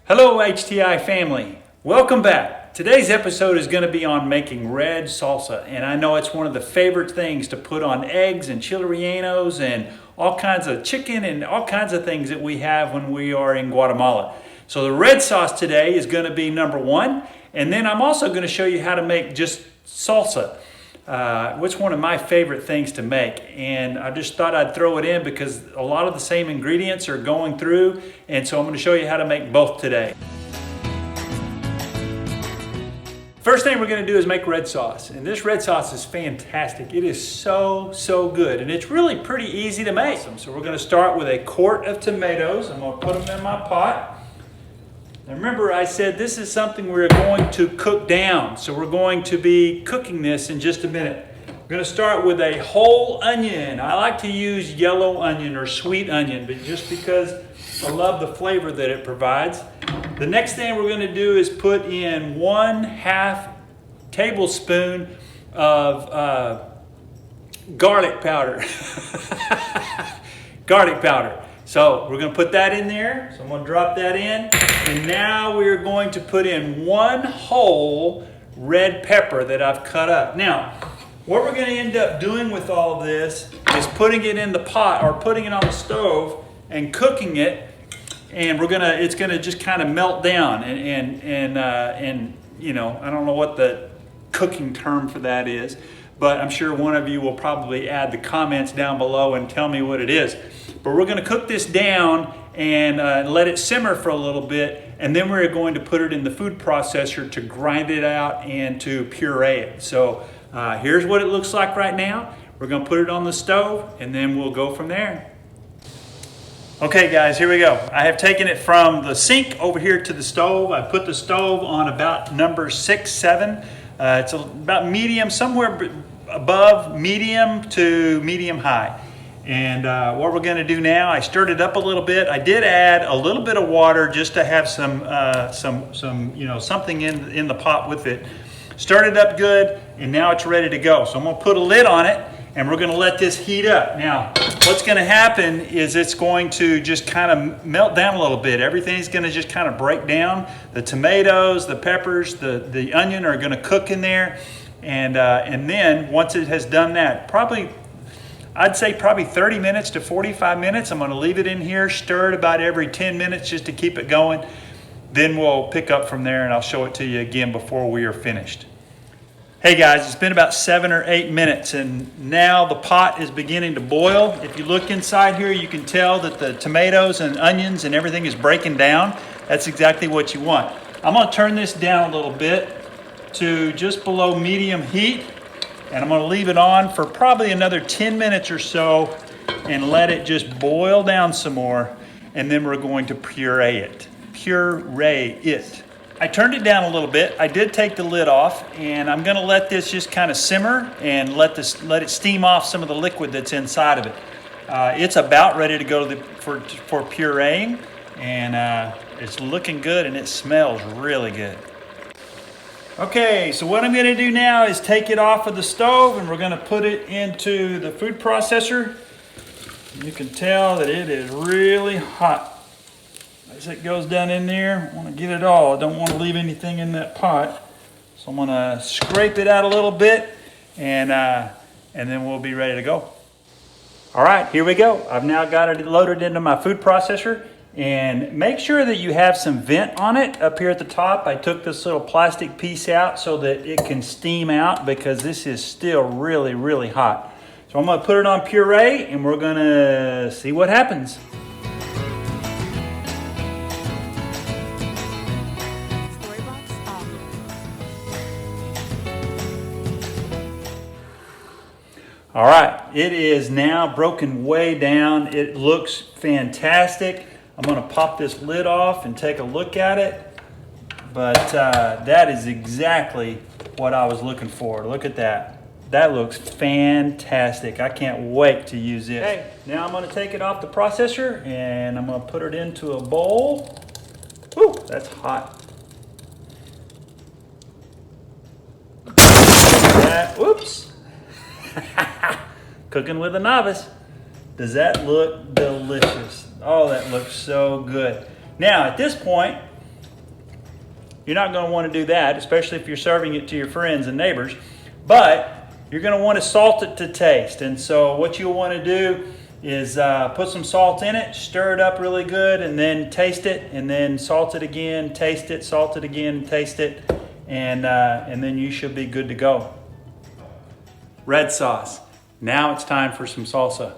Hello HTI family, welcome back. Today's episode is going to be on making red salsa, and I know it's one of the favorite things to put on eggs and chile rellenos and all kinds of chicken and all kinds of things that we have when we are in Guatemala. So the red sauce today is going to be number one, and then I'm also going to show you how to make just salsa, which is one of my favorite things to make, and I just thought I'd throw it in because a lot of the same ingredients are going through, and so I'm going to show you how to make both today. First thing we're going to do is make red sauce, and this red sauce is fantastic. It is so good, and it's really pretty easy to make. So we're going to start with a quart of tomatoes. I'm going to put them in my pot. Now remember, I said this is something we're going to cook down, so we're going to be cooking this in just a minute. We're going to start with a whole onion. I like to use yellow onion or sweet onion, but just because I love the flavor that it provides. The next thing we're going to do is put in 1/2 tablespoon of garlic powder. Garlic powder. So we're going to put that in there. So I'm going to drop that in. And now we're going to put in 1 whole red pepper that I've cut up. Now, what we're going to end up doing with all of this is putting it in the pot or putting it on the stove and cooking it. And it's gonna just kind of melt down. And you know, I don't know what the cooking term for that is, but I'm sure one of you will probably add the comments down below and tell me what it is. But we're going to cook this down and let it simmer for a little bit, and then we're going to put it in the food processor to grind it out and to puree it. So here's what it looks like right now. We're going to put it on the stove, and then we'll go from there. Okay guys, here we go. I have taken it from the sink over here to the stove. I put the stove on about number 6, 7. It's about medium, somewhere above medium to medium high. And what we're going to do now, I stirred it up a little bit. I did add a little bit of water just to have some something in the pot with it. Stirred it up good, and now it's ready to go. So I'm going to put a lid on it, and we're going to let this heat up. Now, what's going to happen is it's going to just kind of melt down a little bit. Everything's going to just kind of break down. The tomatoes, the peppers, the onion are going to cook in there, and then once it has done that, I'd say probably 30 minutes to 45 minutes. I'm going to leave it in here, stir it about every 10 minutes just to keep it going. Then we'll pick up from there, and I'll show it to you again before we are finished. Hey guys, it's been about 7 or 8 minutes, and now the pot is beginning to boil. If you look inside here, you can tell that the tomatoes and onions and everything is breaking down. That's exactly what you want. I'm going to turn this down a little bit to just below medium heat, and I'm going to leave it on for probably another 10 minutes or so and let it just boil down some more, and then we're going to puree it. I turned it down a little bit. I did take the lid off, and I'm going to let this just kind of simmer and let it steam off some of the liquid that's inside of it. It's about ready to go for pureeing, and it's looking good, and it smells really good. Okay, so what I'm going to do now is take it off of the stove, and we're going to put it into the food processor. You can tell that it is really hot. As it goes down in there, I want to get it all. I don't want to leave anything in that pot. So I'm going to scrape it out a little bit, and then we'll be ready to go. All right, here we go. I've now got it loaded into my food processor. And make sure that you have some vent on it up here at the top. I took this little plastic piece out so that it can steam out because this is still really hot. So I'm going to put it on puree, and we're going to see what happens. All right, it is now broken way down. It looks fantastic. I'm going to pop this lid off and take a look at it. But that is exactly what I was looking for. Look at that. That looks fantastic. I can't wait to use it. Okay, now I'm going to take it off the processor, and I'm going to put it into a bowl. Woo, that's hot. Whoops. Cooking with a novice. Does that look delicious? Oh, that looks so good. Now, at this point, You're not going to want to do that, especially if you're serving it to your friends and neighbors. But you're going to want to salt it to taste. And so what you'll want to do is put some salt in it, stir it up really good, and then taste it, and then salt it again, taste it, salt it again, taste it, and then you should be good to go. Red sauce. Now it's time for some salsa.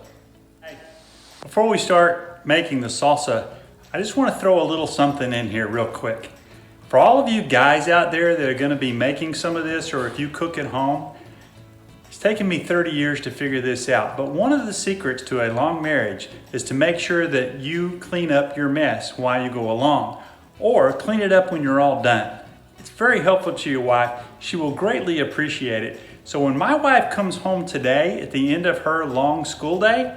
Before we start making the salsa, I just want to throw a little something in here real quick. For all of you guys out there that are going to be making some of this, or if you cook at home, it's taken me 30 years to figure this out. But one of the secrets to a long marriage is to make sure that you clean up your mess while you go along, or clean it up when you're all done. It's very helpful to your wife. She will greatly appreciate it. So when my wife comes home today at the end of her long school day,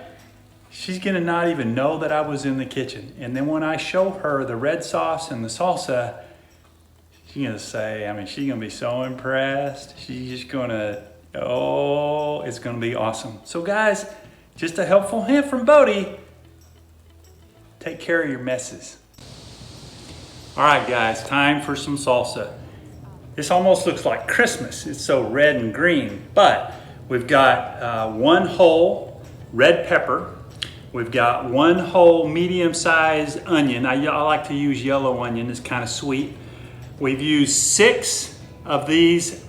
she's gonna not even know that I was in the kitchen. And then when I show her the red sauce and the salsa, she's gonna say, she's gonna be so impressed. She's just gonna, oh, it's gonna be awesome. So guys, just a helpful hint from Bodie, take care of your messes. All right guys, time for some salsa. This almost looks like Christmas. It's so red and green, but we've got one whole red pepper. We've got one whole medium-sized onion. I like to use yellow onion, it's kind of sweet. We've used 6 of these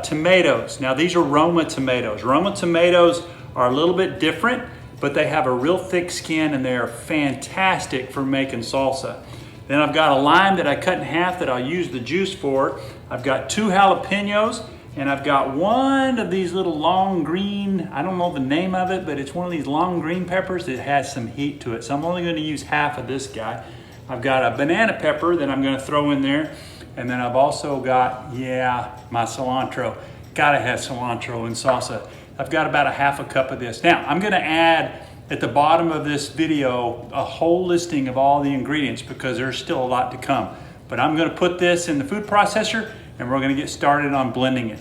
tomatoes. Now these are Roma tomatoes. Roma tomatoes are a little bit different, but they have a real thick skin and they're fantastic for making salsa. Then I've got a lime that I cut in half that I'll use the juice for. I've got 2 jalapenos, and I've got one of these little long green, I don't know the name of it, but it's one of these long green peppers that has some heat to it. So I'm only going to use half of this guy. I've got a banana pepper that I'm going to throw in there. And then I've also got, my cilantro. Gotta have cilantro in salsa. I've got about a half a cup of this. Now, I'm going to add at the bottom of this video a whole listing of all the ingredients because there's still a lot to come. But I'm going to put this in the food processor and we're going to get started on blending it.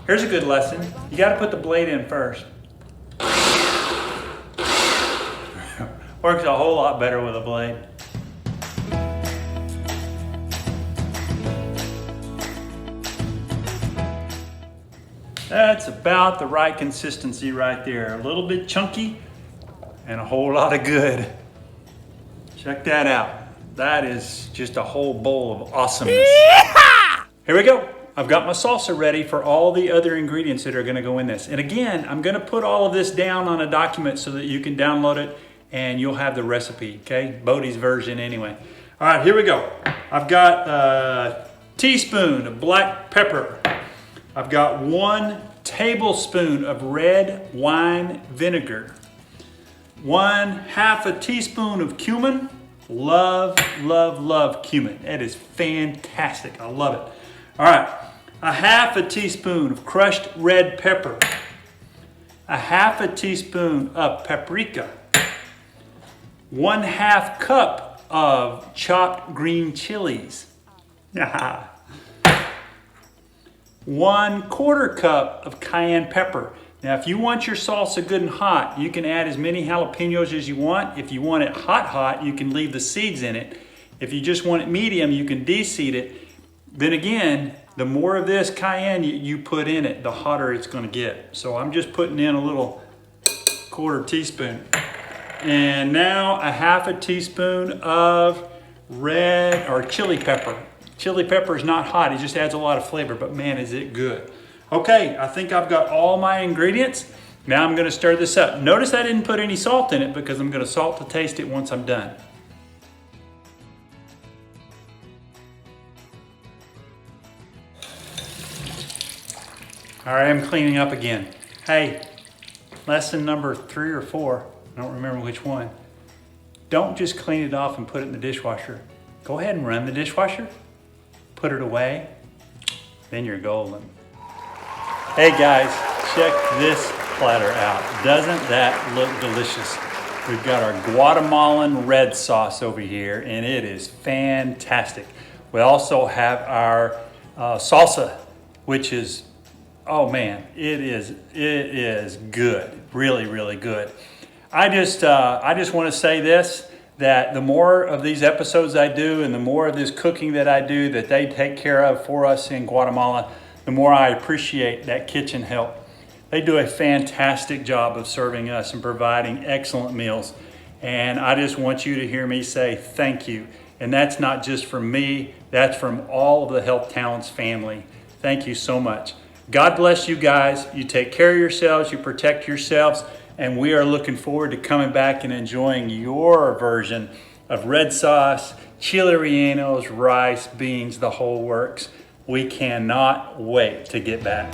Here's a good lesson. You got to put the blade in first. Works a whole lot better with a blade. That's about the right consistency right there. A little bit chunky and a whole lot of good. Check that out. That is just a whole bowl of awesomeness. Here we go. I've got my salsa ready for all the other ingredients that are gonna go in this. And again, I'm gonna put all of this down on a document so that you can download it and you'll have the recipe, okay? Bodie's version anyway. All right, here we go. I've got a teaspoon of black pepper. I've got 1 tablespoon of red wine vinegar. 1/2 a teaspoon of cumin. Love, love, love cumin. It is fantastic, I love it. All right, 1/2 a teaspoon of crushed red pepper. 1/2 a teaspoon of paprika. 1/2 cup of chopped green chilies. 1/4 cup of cayenne pepper. Now, if you want your salsa good and hot, you can add as many jalapenos as you want. If you want it hot, you can leave the seeds in it. If you just want it medium, you can de-seed it. Then again, the more of this cayenne you put in it, the hotter it's gonna get. So I'm just putting in a little 1/4 teaspoon. And now 1/2 a teaspoon of red or chili pepper. Chili pepper is not hot, it just adds a lot of flavor, but man, is it good. Okay, I think I've got all my ingredients. Now I'm gonna stir this up. Notice I didn't put any salt in it because I'm gonna salt to taste it once I'm done. All right, I'm cleaning up again. Hey, lesson number 3 or 4, I don't remember which one. Don't just clean it off and put it in the dishwasher. Go ahead and run the dishwasher, put it away, then you're golden. Hey guys, check this platter out. Doesn't that look delicious? We've got our Guatemalan red sauce over here and it is fantastic. We also have our salsa, which is, oh man, it is good, really, really good. I just want to say this, that the more of these episodes I do and the more of this cooking that I do that they take care of for us in Guatemala, the more I appreciate that kitchen help. They do a fantastic job of serving us and providing excellent meals. And I just want you to hear me say thank you. And that's not just from me, that's from all of the Health Talents family. Thank you so much. God bless you guys. You take care of yourselves, you protect yourselves, and we are looking forward to coming back and enjoying your version of red sauce, chili rellenos, rice, beans, the whole works. We cannot wait to get back.